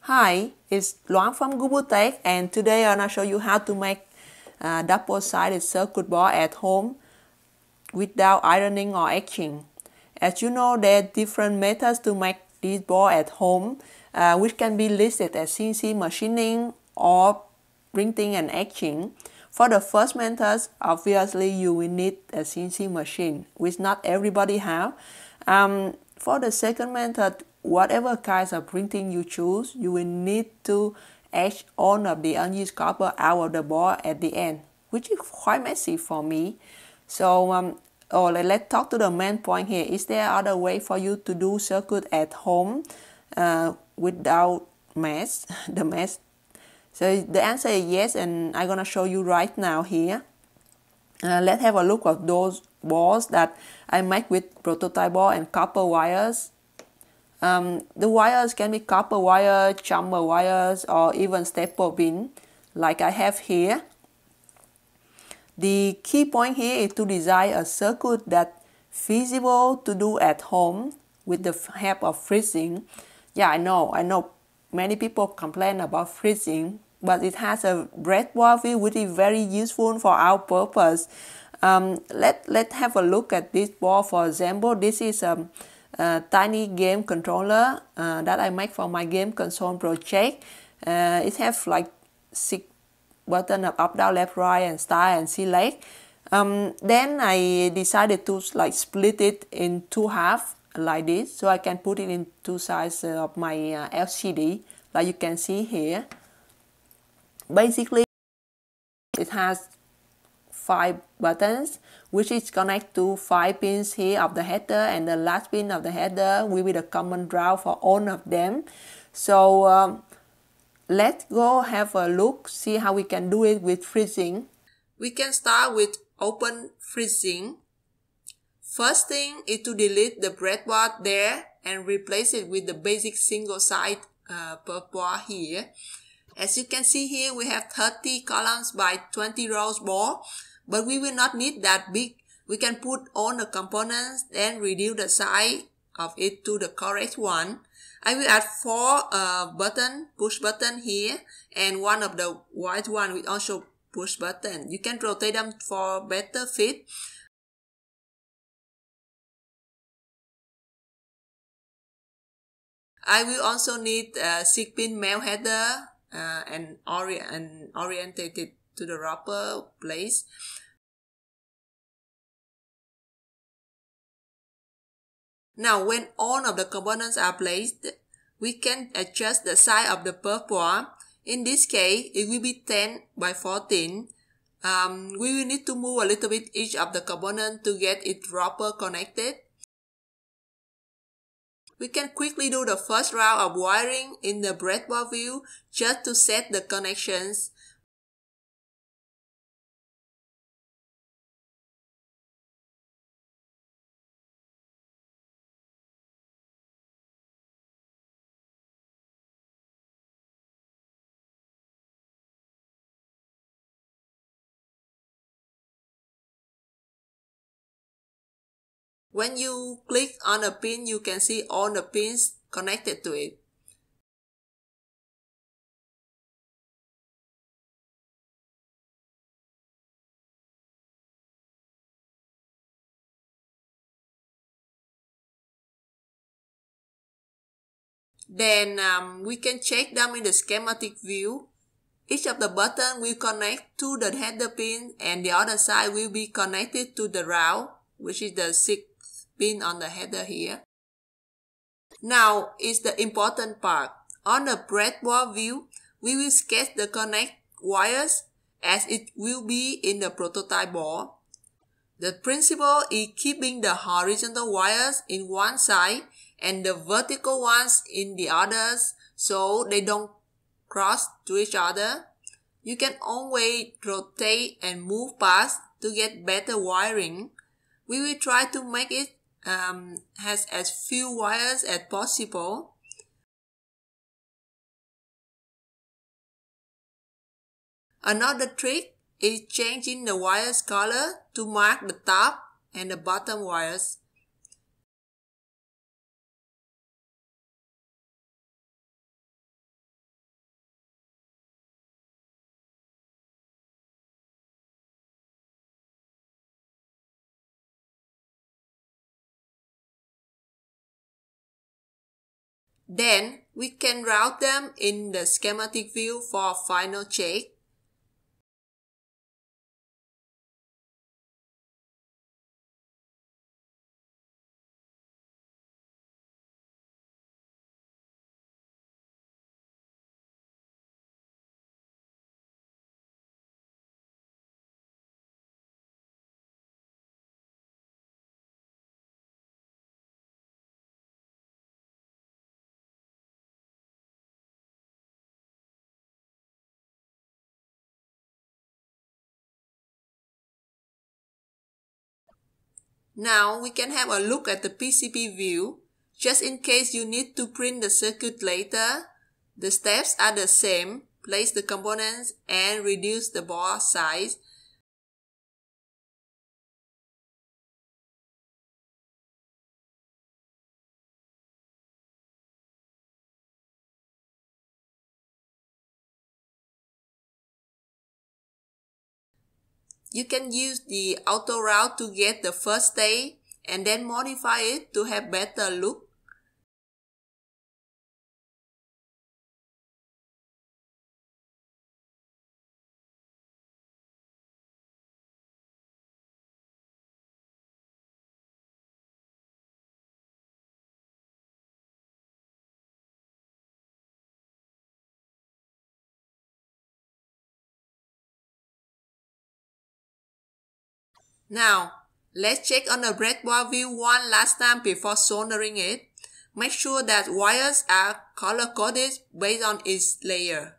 Hi, it's Loan from GubuTech, and today I'm going to show you how to make a double-sided circuit board at home without ironing or etching. As you know, there are different methods to make this board at home, which can be listed as CNC machining or printing and etching. For the first method, obviously you will need a CNC machine, which not everybody have. For the second method, whatever kinds of printing you choose, you will need to etch all of the unused copper out of the board at the end, which is quite messy for me. So let's talk to the main point here. Is there other way for you to do circuit at home without mess, the mess? So the answer is yes, and I'm gonna show you right now here. Let's have a look at those boards that I make with prototype board and copper wires. The wires can be copper wire, jumper wires, or even staple pin like I have here. The key point here is to design a circuit that's feasible to do at home with the help of freezing. Yeah, I know many people complain about freezing, but it has a breadboard view which is very useful for our purpose. Let's have a look at this board. For example, this is a tiny game controller that I make for my game console project. It has like 6 buttons of up, down, left, right, and start and select. Then I decided to split it in two halves like this, so I can put it in two sides of my LCD, like you can see here. Basically, it has 5 buttons, which is connected to 5 pins here of the header, and the last pin of the header will be the common ground for all of them. So let's go have a look, see how we can do it with freezing. We can start with open freezing. First thing is to delete the breadboard there and replace it with the basic single side board here. As you can see here, we have 30 columns by 20 rows board, but we will not need that big. We can put all the components and reduce the size of it to the correct one. I will add 4 push button here, and one of the white one with also push button. You can rotate them for better fit. I will also need a 6-pin male header and oriented to the rubber place. Now, when all of the components are placed, we can adjust the size of the perf board. In this case, it will be 10 by 14. We will need to move a little bit each of the component to get it proper connected. We can quickly do the first round of wiring in the breadboard view just to set the connections. When you click on a pin, you can see all the pins connected to it. Then we can check them in the schematic view. Each of the buttons will connect to the header pin, and the other side will be connected to the round, which is the 6th pin on the header here. Now is the important part. On the breadboard view, we will sketch the connect wires as it will be in the prototype board. The principle is keeping the horizontal wires in one side and the vertical ones in the others, so they don't cross to each other. You can always rotate and move parts to get better wiring. We will try to make it has as few wires as possible. Another trick is changing the wires color to mark the top and the bottom wires. Then we can route them in the schematic view for final check. Now we can have a look at the PCB view. Just in case you need to print the circuit later, the steps are the same. Place the components and reduce the board size. You can use the auto route to get the first stage and then modify it to have better look. Now, let's check on the breadboard view one last time before soldering it. Make sure that wires are color-coded based on each layer.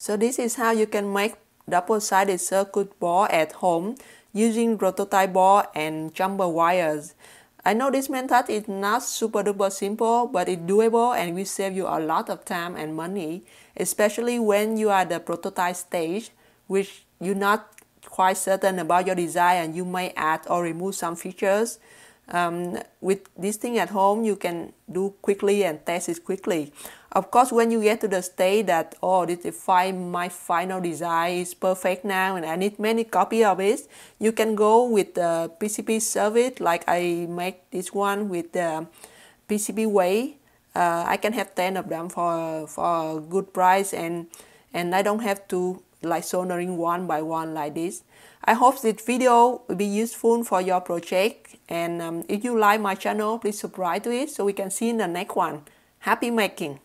So this is how you can make double-sided circuit board at home using prototype board and jumper wires. I know this method is not super duper simple, but it's doable and will save you a lot of time and money, especially when you are at the prototype stage, which you're not quite certain about your design and you may add or remove some features. With this thing at home, you can do quickly and test it quickly. Of course, when you get to the stage that, oh, my final design is perfect now and I need many copies of it, you can go with the PCB service, like I make this one with the PCBWay. I can have 10 of them for a good price, and I don't have to like soldering one by one like this. I hope this video will be useful for your project, and if you like my channel, please subscribe to it so we can see in the next one. Happy making!